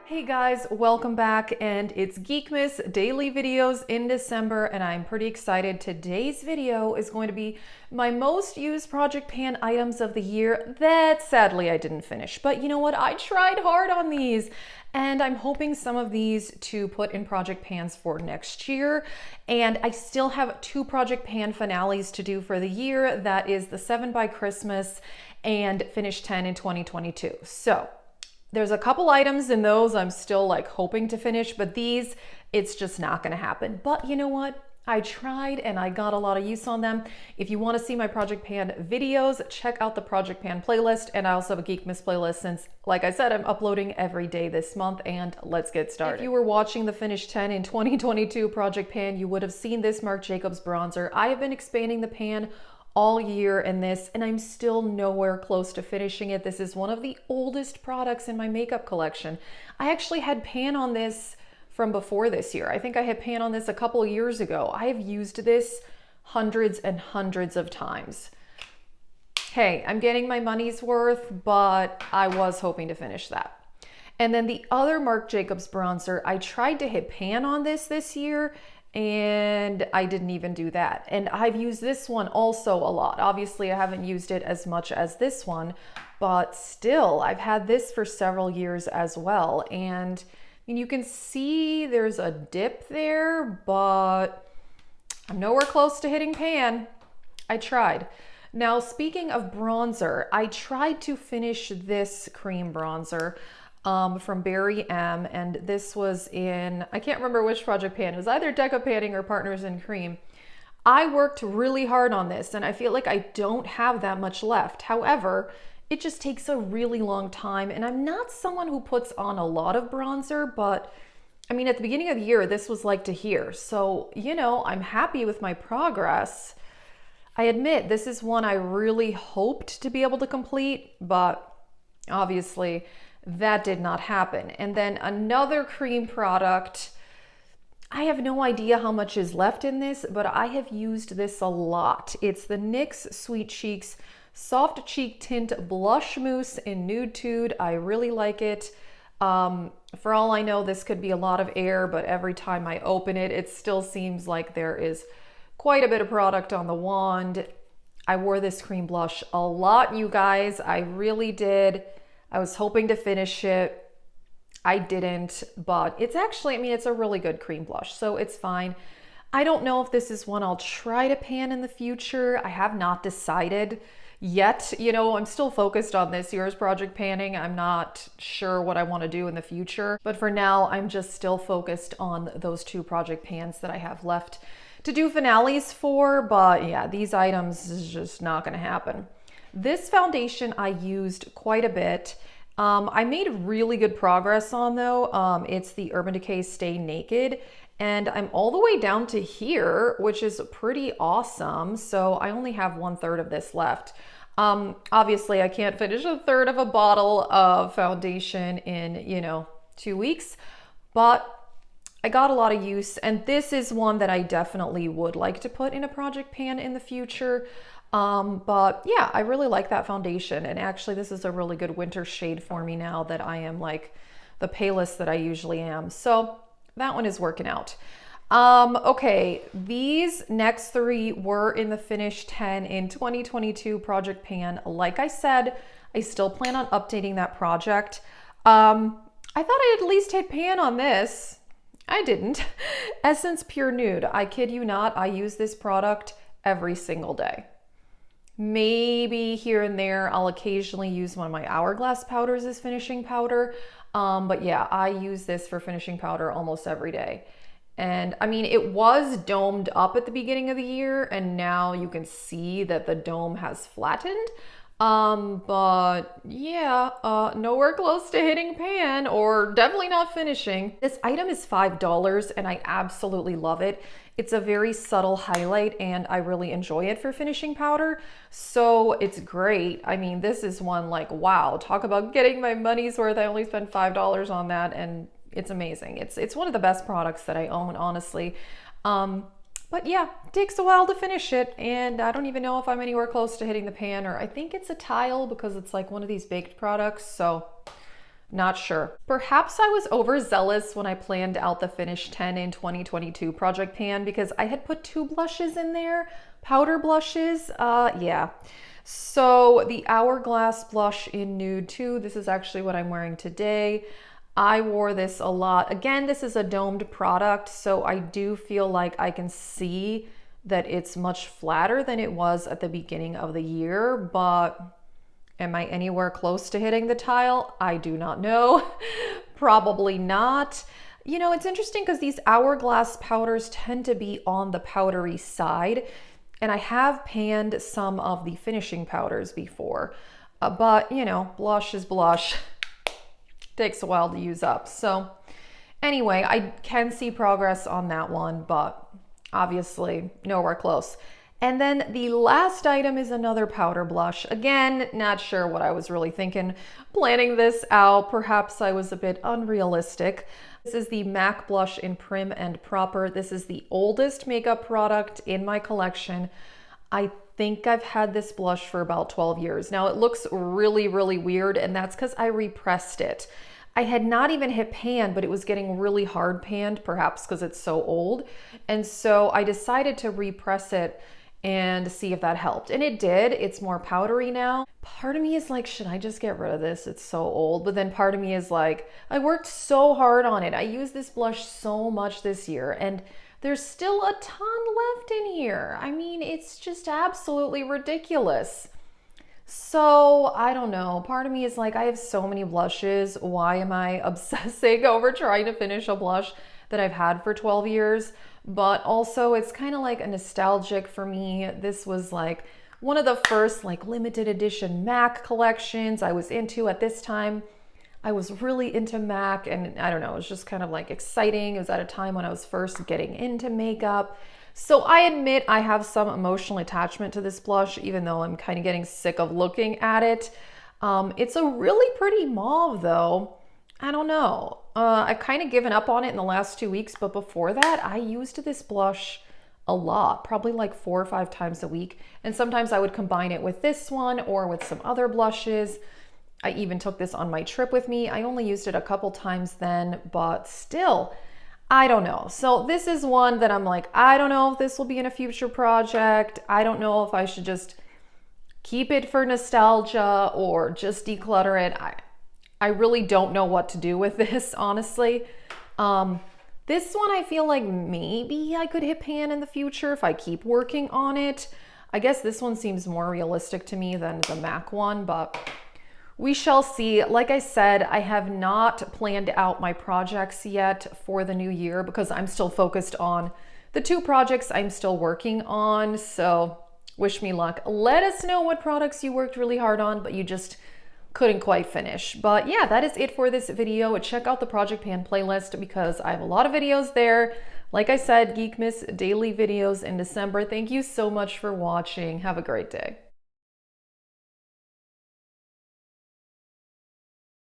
Hey guys, welcome back, and it's Geekmas daily videos in December, and I'm pretty excited. Today's video is going to be my most used project pan items of the year that sadly I didn't finish. But you know what? I tried hard on these, and I'm hoping some of these to put in project pans for next year. And I still have two project pan finales to do for the year. That is the 7 by Christmas and Finish 10 in 2022. So there's a couple items in those I'm still like hoping to finish, but these, it's just not gonna happen. But you know what? I tried and I got a lot of use on them. If you wanna see my Project Pan videos, check out the Project Pan playlist, and I also have a Geekmas playlist since, like I said, I'm uploading every day this month, and let's get started. If you were watching the Finish 10 in 2022 Project Pan, you would have seen this Marc Jacobs bronzer. I have been expanding the pan all year in this, and I'm still nowhere close to finishing it. This is one of the oldest products in my makeup collection. I actually had pan on this from before this year. I think I had pan on this a couple of years ago. I have used this hundreds and hundreds of times. Hey, I'm getting my money's worth, but I was hoping to finish that. And then the other Marc Jacobs bronzer, I tried to hit pan on this year, and I didn't even do that. And I've used this one also a lot. Obviously, I haven't used it as much as this one, but still, I've had this for several years as well. And I mean, you can see there's a dip there, but I'm nowhere close to hitting pan. I tried. Now, speaking of bronzer, I tried to finish this cream bronzer from Berry M, and this was in, I can't remember which project pan. It was either Deca Panning or Partners in Cream. I worked really hard on this, and I feel like I don't have that much left. However, it just takes a really long time, and I'm not someone who puts on a lot of bronzer, but I mean, at the beginning of the year, this was like to here. So, you know, I'm happy with my progress. I admit this is one I really hoped to be able to complete, but obviously that did not happen. And then another cream product, I have no idea how much is left in this, but I have used this a lot. It's the NYX Sweet Cheeks Soft Cheek Tint Blush Mousse in Nude Tude. I really like it. For all I know, this could be a lot of air, but every time I open it, it still seems like there is quite a bit of product on the wand. I wore this cream blush a lot, you guys. I really did. I was hoping to finish it. I didn't, but it's actually, I mean, it's a really good cream blush, so it's fine. I don't know if this is one I'll try to pan in the future. I have not decided yet. You know, I'm still focused on this year's project panning. I'm not sure what I want to do in the future, but for now, I'm just still focused on those two project pans that I have left to do finales for. But yeah, these items is just not going to happen. This foundation I used quite a bit. I made really good progress on though. It's the Urban Decay Stay Naked, and I'm all the way down to here, which is pretty awesome. So I only have 1/3 of this left. Obviously I can't finish 1/3 of a bottle of foundation in, you know, 2 weeks, but I got a lot of use, and this is one that I definitely would like to put in a project pan in the future. But yeah, I really like that foundation, and actually this is a really good winter shade for me now that I am like the palest that I usually am. So that one is working out. Okay, these next three were in the Finish 10 in 2022 project pan. Like I said, I still plan on updating that project. I thought I at least hit pan on this. I didn't. Essence Pure Nude. I kid you not, I use this product every single day. Maybe here and there, I'll occasionally use one of my Hourglass powders as finishing powder. But yeah, I use this for finishing powder almost every day. And I mean, it was domed up at the beginning of the year, and now you can see that the dome has flattened. But yeah, nowhere close to hitting pan, or definitely not finishing. This item is $5 and I absolutely love it. It's a very subtle highlight and I really enjoy it for finishing powder. So it's great. I mean, this is one like, wow, talk about getting my money's worth. I only spent $5 on that, and it's amazing. It's one of the best products that I own, honestly. But yeah, it takes a while to finish it, and I don't even know if I'm anywhere close to hitting the pan, or I think it's a tile because it's like one of these baked products. So Not sure. Perhaps I was overzealous when I planned out the Finish 10 in 2022 project pan because I had put 2 blushes in there, powder blushes. Yeah. So the Hourglass blush in Nude 2, this is actually what I'm wearing today. I wore this a lot. Again, this is a domed product, so I do feel like I can see that it's much flatter than it was at the beginning of the year, but am I anywhere close to hitting the tile? I do not know. Probably not. You know, it's interesting because these Hourglass powders tend to be on the powdery side, and I have panned some of the finishing powders before, but you know, blush is blush. Takes a while to use up. So anyway, I can see progress on that one, but obviously nowhere close. And then the last item is another powder blush. Again, not sure what I was really thinking planning this out. Perhaps I was a bit unrealistic. This is the MAC blush in Prim and Proper. This is the oldest makeup product in my collection. I think I've had this blush for about 12 years. Now it looks really, really weird, and that's because I repressed it. I had not even hit pan, but it was getting really hard panned, perhaps because it's so old. And so I decided to repress it and see if that helped. And it did. It's more powdery now. Part of me is like, should I just get rid of this? It's so old. But then part of me is like, I worked so hard on it. I used this blush so much this year, and there's still a ton left in here. I mean, it's just absolutely ridiculous. So I don't know. Part of me is like, I have so many blushes. Why am I obsessing over trying to finish a blush that I've had for 12 years? But also it's kind of like a nostalgic for me. This was like one of the first like limited edition MAC collections I was into at this time. I was really into MAC, and I don't know, it was just kind of like exciting. It was at a time when I was first getting into makeup. So I admit I have some emotional attachment to this blush, even though I'm kind of getting sick of looking at it. It's a really pretty mauve though. I don't know. I've kind of given up on it in the last 2 weeks, but before that, I used this blush a lot, probably like 4 or 5 times a week. And sometimes I would combine it with this one or with some other blushes. I even took this on my trip with me. I only used it a couple times then, but still, I don't know. So this is one that I'm like, I don't know if this will be in a future project. I don't know if I should just keep it for nostalgia or just declutter it. I really don't know what to do with this, honestly. This one, I feel like maybe I could hit pan in the future if I keep working on it. I guess this one seems more realistic to me than the MAC one, but we shall see. Like I said, I have not planned out my projects yet for the new year because I'm still focused on the 2 projects I'm still working on. So wish me luck. Let us know what products you worked really hard on, but you just couldn't quite finish. But yeah, that is it for this video. Check out the Project Pan playlist because I have a lot of videos there. Like I said, Geekmas daily videos in December. Thank you so much for watching. Have a great day.